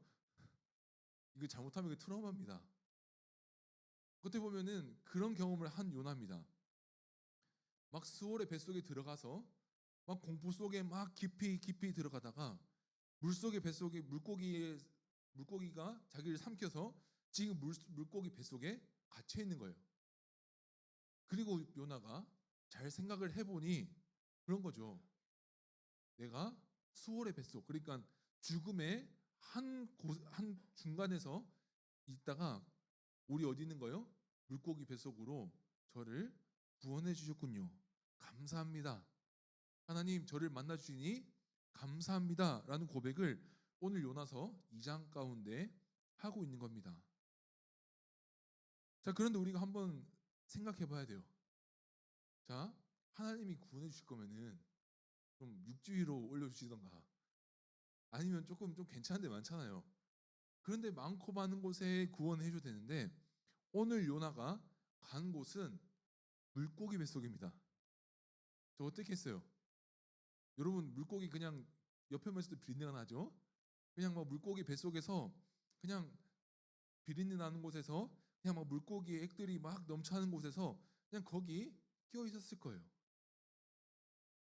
이거 잘못하면 이거 트라우마입니다. 그때 보면은 그런 경험을 한 요나입니다. 막 수월의 뱃속에 들어가서 막 공포 속에 막 깊이 들어가다가 물속의 뱃속에 물고기가 자기를 삼켜서 지금 물고기 뱃속에 갇혀 있는 거예요. 그리고 요나가 잘 생각을 해보니 그런 거죠. 내가 수월의 뱃속, 그러니까 죽음의 한 중간에서 있다가 우리 어디 있는 거요? 물고기 뱃속으로 저를 구원해 주셨군요. 감사합니다. 하나님, 저를 만나 주시니 감사합니다. 라는 고백을 오늘 요나서 2장 가운데 하고 있는 겁니다. 자, 그런데 우리가 한번 생각해 봐야 돼요. 자, 하나님이 구원해 주실 거면은 좀 육지위로 올려주시던가 아니면 조금 좀 괜찮은 데 많잖아요. 그런데 많고 많은 곳에 구원해 줘야 되는데 오늘 요나가 간 곳은 물고기 뱃속입니다. 저 어떻게 했어요? 여러분, 물고기 그냥 옆에만 있어도 비린내가 나죠? 그냥 막 물고기 뱃속에서 그냥 비린내 나는 곳에서 그냥 막 물고기 액들이 막 넘쳐나는 곳에서 그냥 거기 끼어 있었을 거예요.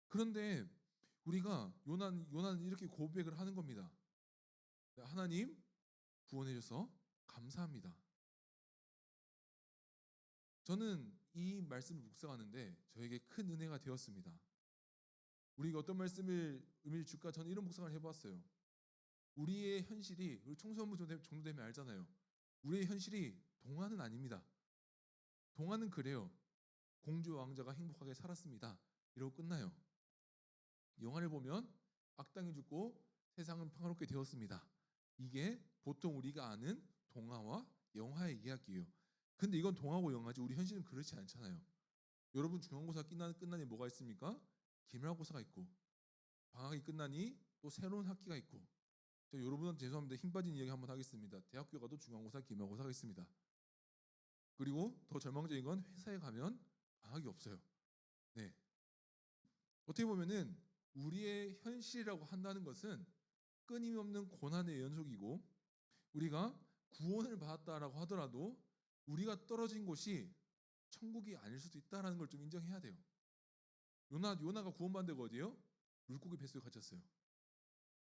그런데 우리가 요나는 이렇게 고백을 하는 겁니다. 하나님, 구원해 주셔서 감사합니다. 저는 이 말씀을 묵상하는데 저에게 큰 은혜가 되었습니다. 우리가 어떤 말씀을 의미를 줄까? 저는 이런 묵상을 해봤어요. 우리의 현실이, 우리 청소년부 정도 되면 알잖아요. 우리의 현실이 동화는 아닙니다. 동화는 그래요. 공주와 왕자가 행복하게 살았습니다. 이러고 끝나요. 영화를 보면 악당이 죽고 세상은 평화롭게 되었습니다. 이게 보통 우리가 아는 동화와 영화의 이야기예요. 근데 이건 동화고 영화지 우리 현실은 그렇지 않잖아요. 여러분, 중간고사 끝나니 뭐가 있습니까? 기말고사가 있고 방학이 끝나니 또 새로운 학기가 있고. 여러분한테 죄송합니다. 힘 빠진 이야기 한번 하겠습니다. 대학교 가도 중간고사, 기말고사가 있습니다. 그리고 더 절망적인 건 회사에 가면 방학이 없어요. 네. 어떻게 보면은 우리의 현실이라고 한다는 것은 끊임없는 고난의 연속이고 우리가 구원을 받았다라고 하더라도 우리가 떨어진 곳이 천국이 아닐 수도 있다라는 걸 좀 인정해야 돼요. 요나가 구원받은 데가 어디예요? 물고기 뱃속에 갇혔어요.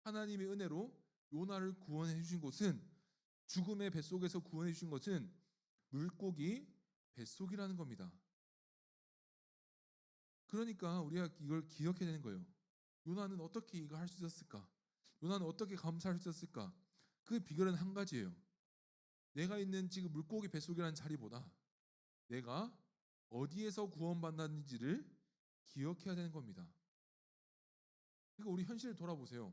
하나님의 은혜로 요나를 구원해 주신 곳은 죽음의 뱃속에서 구원해 주신 것은 물고기 뱃속이라는 겁니다. 그러니까 우리가 이걸 기억해야 되는 거예요. 요나는 어떻게 이거 할 수 있었을까? 요나는 어떻게 감사할 수 있었을까? 그 비결은 한 가지예요. 내가 있는 지금 물고기 뱃속이라는 자리보다 내가 어디에서 구원받았는지를 기억해야 되는 겁니다. 그러니까 우리 현실을 돌아보세요.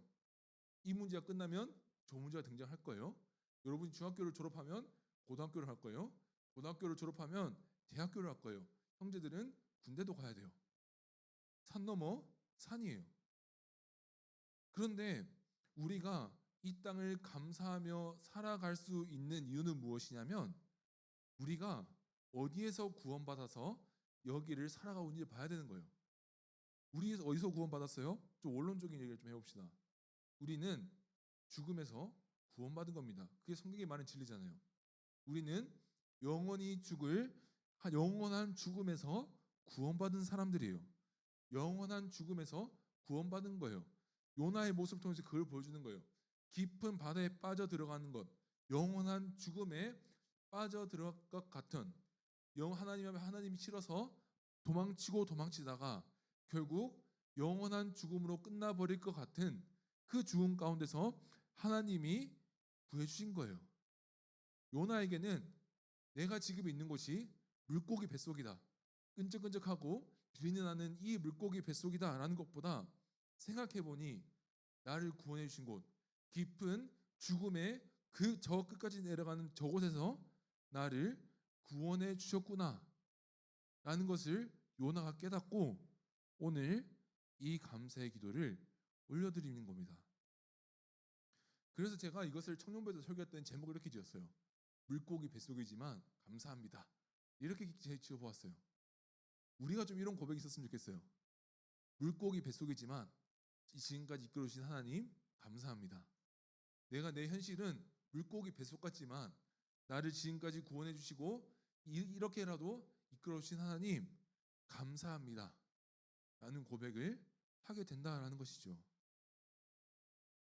이 문제가 끝나면 저 문제가 등장할 거예요. 여러분이 중학교를 졸업하면 고등학교를 할 거예요. 고등학교를 졸업하면 대학교를 할 거예요. 형제들은 군대도 가야 돼요. 산 넘어 산이에요. 그런데 우리가 이 땅을 감사하며 살아갈 수 있는 이유는 무엇이냐면 우리가 어디에서 구원받아서 여기를 살아가고 있는지 봐야 되는 거예요. 우리 어디서 구원받았어요? 좀 원론적인 얘기를 좀 해봅시다. 우리는 죽음에서 구원받은 겁니다. 그게 성경에 말하는 진리잖아요. 우리는 영원히 죽을 영원한 죽음에서 구원받은 사람들이에요. 영원한 죽음에서 구원받은 거예요. 요나의 모습을 통해서 그걸 보여주는 거예요. 깊은 바다에 빠져 들어가는 것, 영원한 죽음에 빠져들어갈 것 같은 하나님 앞에 하나님이 싫어서 도망치다가 결국 영원한 죽음으로 끝나버릴 것 같은 그 죽음 가운데서 하나님이 구해주신 거예요. 요나에게는 내가 지금 있는 곳이 물고기 뱃속이다, 끈적끈적하고 비린내 나는 이 물고기 뱃속이다 라는 것보다 생각해보니 나를 구원해 주신 곳, 깊은 죽음의 그 저 끝까지 내려가는 저곳에서 나를 구원해 주셨구나 라는 것을 요나가 깨닫고 오늘 이 감사의 기도를 올려드리는 겁니다. 그래서 제가 이것을 청년부에서 설교했던 제목을 이렇게 지었어요. 물고기 뱃속이지만 감사합니다. 이렇게 지어보았어요. 우리가 좀 이런 고백이 있었으면 좋겠어요. 물고기 뱃속이지만 지금까지 이끌어주신 하나님 감사합니다. 내가 내 현실은 물고기 뱃속 같지만 나를 지금까지 구원해 주시고 이렇게라도 이끌어주신 하나님 감사합니다 라는 고백을 하게 된다라는 것이죠.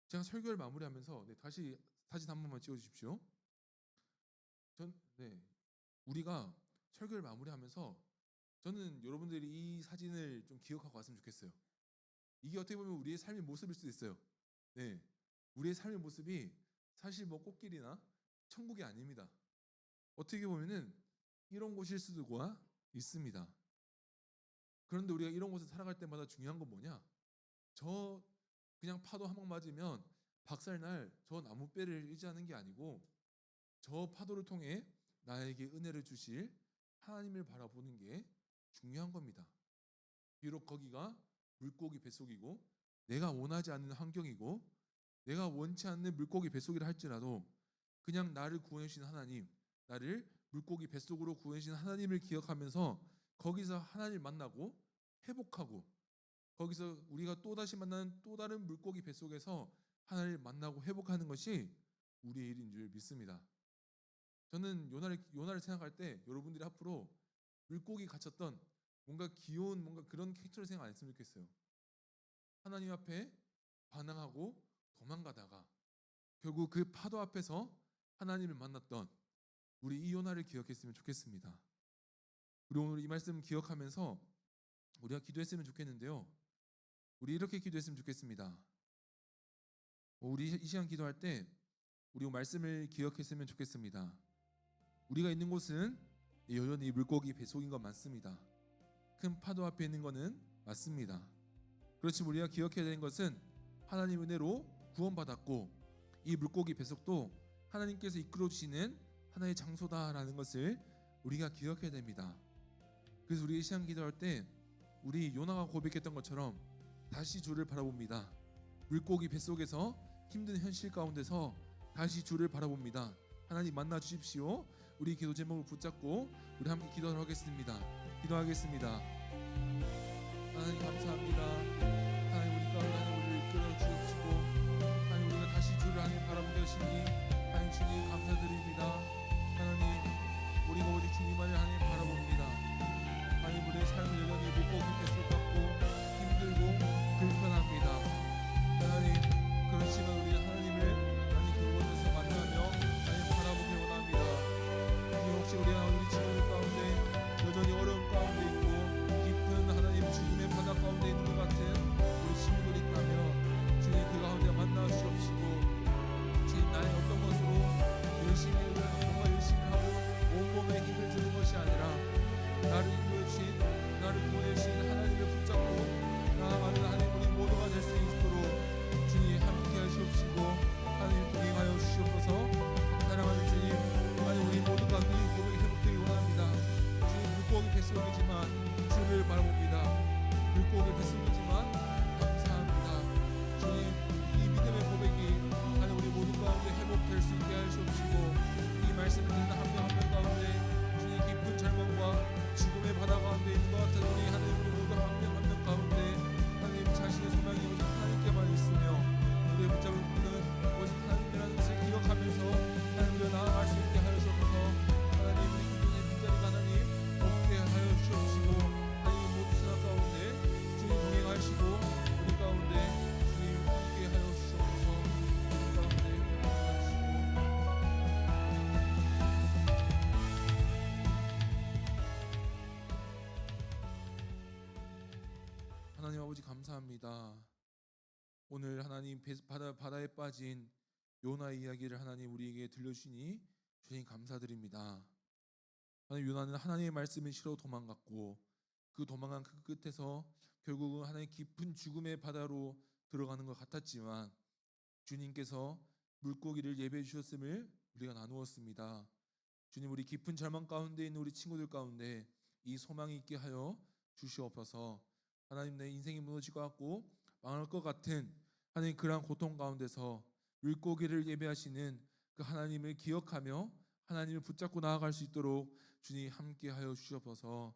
제가 설교를 마무리하면서 다시 사진 한 번만 찍어주십시오. 우리가 설교를 마무리하면서 저는 여러분들이 이 사진을 좀 기억하고 왔으면 좋겠어요. 이게 어떻게 보면 우리의 삶의 모습일 수도 있어요. 네, 우리의 삶의 모습이 사실 뭐 꽃길이나 천국이 아닙니다. 어떻게 보면은 이런 곳일 수가 있습니다. 그런데 우리가 이런 곳에 살아갈 때마다 중요한 건 뭐냐? 저 그냥 파도 한 방 맞으면 박살날 저 나무배를 의지하는 게 아니고 저 파도를 통해 나에게 은혜를 주실 하나님을 바라보는 게 중요한 겁니다. 비록 거기가 물고기 뱃속이고 내가 원하지 않는 환경이고 내가 원치 않는 물고기 뱃속이라 할지라도 그냥 나를 구원해 주신 하나님, 나를 물고기 뱃속으로 구원해 주신 하나님을 기억하면서 거기서 하나님을 만나고 회복하고 거기서 우리가 또다시 만나는 또 다른 물고기 뱃속에서 하나님을 만나고 회복하는 것이 우리의 일인 줄 믿습니다. 저는 요나를 생각할 때 여러분들이 앞으로 물고기 갇혔던 뭔가 귀여운 뭔가 그런 캐릭터를 생각 안 했으면 좋겠어요. 하나님 앞에 반항하고 도망가다가 결국 그 파도 앞에서 하나님을 만났던 우리 이 요나를 기억했으면 좋겠습니다. 우리 오늘 이 말씀 기억하면서 우리가 기도했으면 좋겠는데요. 우리 이렇게 기도했으면 좋겠습니다. 우리 이 시간 기도할 때 우리 말씀을 기억했으면 좋겠습니다. 우리가 있는 곳은 여전히 물고기 뱃속인 건 맞습니다. 큰 파도 앞에 있는 것은 맞습니다. 그렇지만 우리가 기억해야 되는 것은 하나님 은혜로 구원받았고 이 물고기 뱃속도 하나님께서 이끌어주시는 하나의 장소다라는 것을 우리가 기억해야 됩니다. 그래서 우리 이 시간 기도할 때 우리 요나가 고백했던 것처럼 다시 주를 바라봅니다. 물고기 뱃속에서 힘든 현실 가운데서 다시 주를 바라봅니다. 하나님 만나 주십시오. 우리 기도 제목을 붙잡고 우리 함께 기도하도록 하겠습니다. 기도하겠습니다. 하나님 감사합니다. 하나님 우리 가운데 하나님 우리를 이끌어 주옵시고 하나님 우리가 다시 주를 하나님 바라보게 하시니 하나님 주님 감사드립니다. 하나님 우리가 오직 주님만을 하나님 바라봅니다. 하나님 우리의 삶은 여전히 물고기 뱃속 같고 힘들고 불편합니다. 하나님 그렇지만 우리가 하나님을 하나님 그곳에서 만나며 하나님 바라보기 원합니다. 주님 혹시 우리 친구들 가운데 여전히 어려움 가운데 있고 깊은 하나님 죽음의 바다 가운데 있는 것 같은 우리 친구들이 있다면 주님 그 가운데 만나 주옵시고 주님 나의 어떤 것으로 열심히 뭔가 열심히 하고 온몸에 힘을 주는 것이 아니라 나를 인도해 주신 나를 구원해 주신 하나님을 붙잡고 나아가는 하나님 우리 모두가 될 수 있도록 주님 함께 하시옵시고 하나님 동행하여 주시옵소서. 사랑하는 주님 하나님 우리 모두가 그 고백이 회복되기 원합니다. 주님 물고기 뱃속이지만 주를 바라봅니다. 물고기 뱃속이지만 감사합니다. 주님 이 믿음의 고백이 하나님 우리 모두 가운데 회복될 수 있게 하시옵시고 이 말씀을 듣는 한 명 한 명 가운데 주님 깊은 절망과 죽음의 바다 가운데 있는 것 같은 우리 하나님 우리 모두 한 명 한 명 가운데 하나님 자신의 소망이 오직 하나님께만 있으며 우리의 붙잡을 분은 오직 하나님이라는 것을 기억하면서 하나님으로 나아갈 수 있게 하여 주옵소서. 하나님 우리 기도의 빈자리가 하나님 없게 하여 주옵시고 하나님 모든 생각 가운데 주님 동행하시고 우리 가운데 주님 함께 하여 주옵소서. 우리 가운데 동행하시고 하나님 아버지 감사합니다. 오늘 하나님 바다에 빠진 요나의 이야기를 하나님 우리에게 들려주시니 주님 감사드립니다. 하나님 요나는 하나님의 말씀을 싫어 도망갔고 그 도망한 그 끝에서 결국은 하나님 깊은 죽음의 바다로 들어가는 것 같았지만 주님께서 물고기를 예배해 주셨음을 우리가 나누었습니다. 주님, 우리 깊은 절망 가운데 있는 우리 친구들 가운데 이 소망이 있게 하여 주시옵소서. 하나님, 내 인생이 무너질 것 같고 망할 것 같은 하나님 그러한 고통 가운데서 물고기를 예배하시는 그 하나님을 기억하며 하나님을 붙잡고 나아갈 수 있도록 주님 함께 하여 주시옵소서.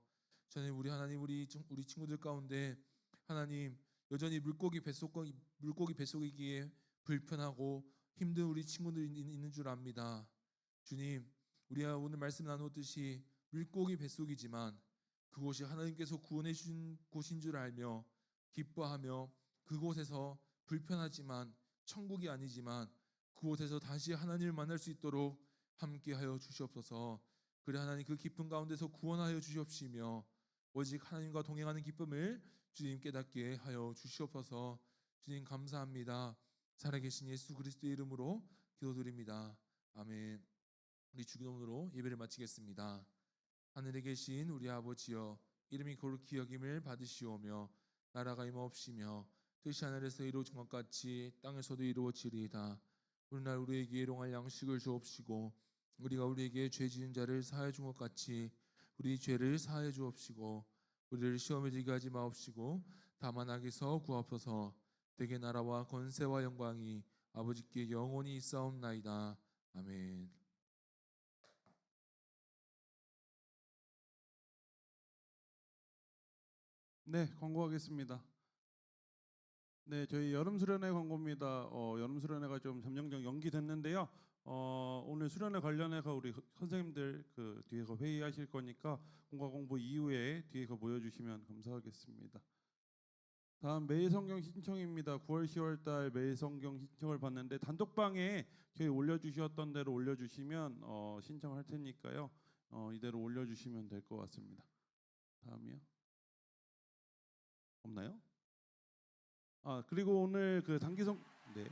저는 우리 하나님 우리 친구들 가운데 하나님 여전히 물고기 뱃속이기에 불편하고 힘든 우리 친구들이 있는 줄 압니다. 주님, 우리가 오늘 말씀 나누었듯이 물고기 뱃속이지만 그곳이 하나님께서 구원해 주신 곳인 줄 알며 기뻐하며 그곳에서 불편하지만 천국이 아니지만 그곳에서 다시 하나님을 만날 수 있도록 함께하여 주시옵소서. 그래 하나님 그 기쁨 가운데서 구원하여 주시옵시며 오직 하나님과 동행하는 기쁨을 주님 깨닫게 하여 주시옵소서. 주님 감사합니다. 살아계신 예수 그리스도의 이름으로 기도드립니다. 아멘. 우리 주기도문으로 예배를 마치겠습니다. 하늘에 계신 우리 아버지여, 이름이 거룩히 여김을 받으시오며 나라가 임하옵시며 뜻이 하늘에서 이루어진 것 같이 땅에서도 이루어지리이다. 오늘날 우리에게 일용할 양식을 주옵시고 우리가 우리에게 죄 지은 자를 사하여 준 것 같이 우리 죄를 사하여 주옵시고 우리를 시험에 들게 하지 마옵시고 다만 악에서 구하옵소서. 대개 나라와 권세와 영광이 아버지께 영원히 있사옵나이다. 아멘. 네, 광고하겠습니다. 네, 저희 여름 수련회 광고입니다. 여름 수련회가 좀 점령적 연기됐는데요. 오늘 수련회 관련해서 우리 선생님들 그 뒤에서 회의하실 거니까 공부 이후에 뒤에서 모여주시면 감사하겠습니다. 다음 매일 성경 신청입니다. 9월 10월 달 매일 성경 신청을 받는데 단톡방에 저희 올려주셨던 대로 올려주시면 신청할 테니까요. 이대로 올려주시면 될 것 같습니다. 다음이요. 없나요? 그리고 오늘 그 단기성 네.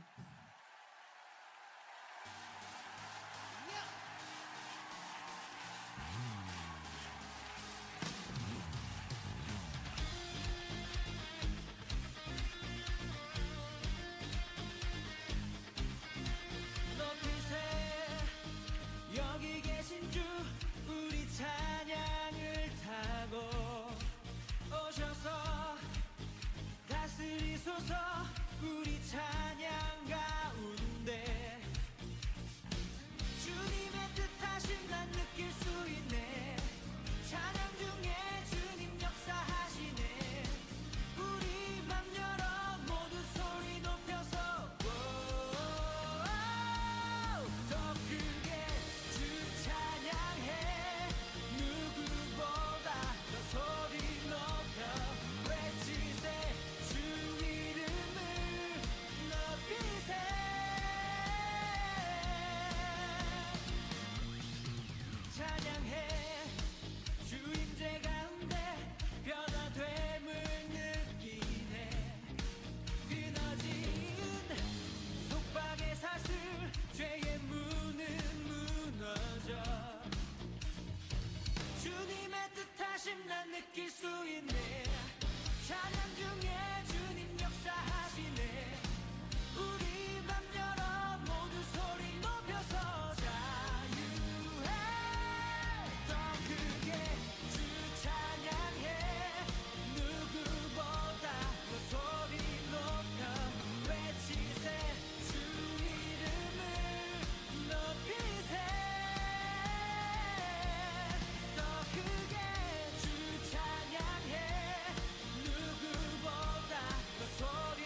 높이세 여기 계신 주 우리 찬양을 타고 오셔서 다스리소서. 우리 찬양 가운데 주님의 뜻하심 난 느낄 수 있네. 찬양 중에 주님 역사하시네. 우리 맘 열어 모두 소리 높여서 더 크게 주 찬양해. 누구보다 더 소리 높여 외치세. 주 이름을 높이세. 찬양해. 주 임재 가운데 변화됨을 느끼네. 끊어진 속박의 사슬 죄의 문은 무너져. 주님의 뜻하심 난 느낄 수 있네. 찬양 중에 주님 역사하시네. 우리 맘 열어 모두 소리 높여서 자유해. 더 크게 주 찬양해. 누구보다 더 소리 높여 외치세. 주 이름을 높이세. 더 크게 주 찬양해. 누구보다 더 소리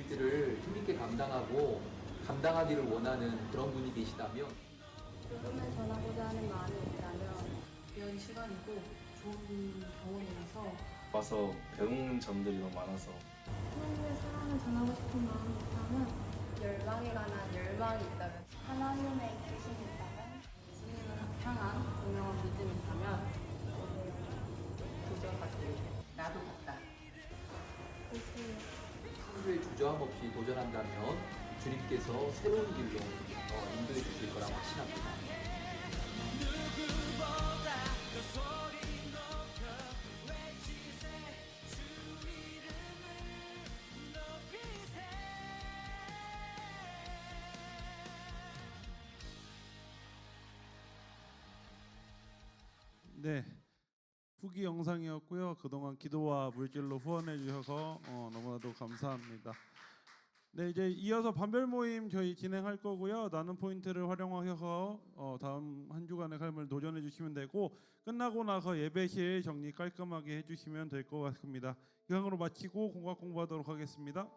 일들을 힘있게 감당하기를 원하는 그런 분이 계시다면 조금은 전하고자 하는 마음이 있다면 이런 시간이고 좋은 경험이라서 와서 배우는 점들이 너무 많아서 하나님의 사랑을 전하고 싶은 마음이 있다면 열방에 관한 열망이 있다면 하나님의 계심이 있다면 예수님을 향한 분명한 믿음이 있다면 도전받기를 나도 같다. 예수님 하루에 주저함 없이 도전한다면 주님께서 새로운 길로 인도해 주실 거라고 확신합니다. 누구보다 더 소리 높여 외치세 주 이름을 높이세. 네, 후기 영상이었고요. 그동안 기도와 물질로 후원해 주셔서 너무나도 감사합니다. 네, 이제 이어서 반별 모임 저희 진행할 거고요. 나눔 포인트를 활용하셔서 다음 한 주간의 삶을 도전해 주시면 되고, 끝나고 나서 예배실 정리 깔끔하게 해주시면 될 것 같습니다. 이상으로 마치고 공각 공부하도록 하겠습니다.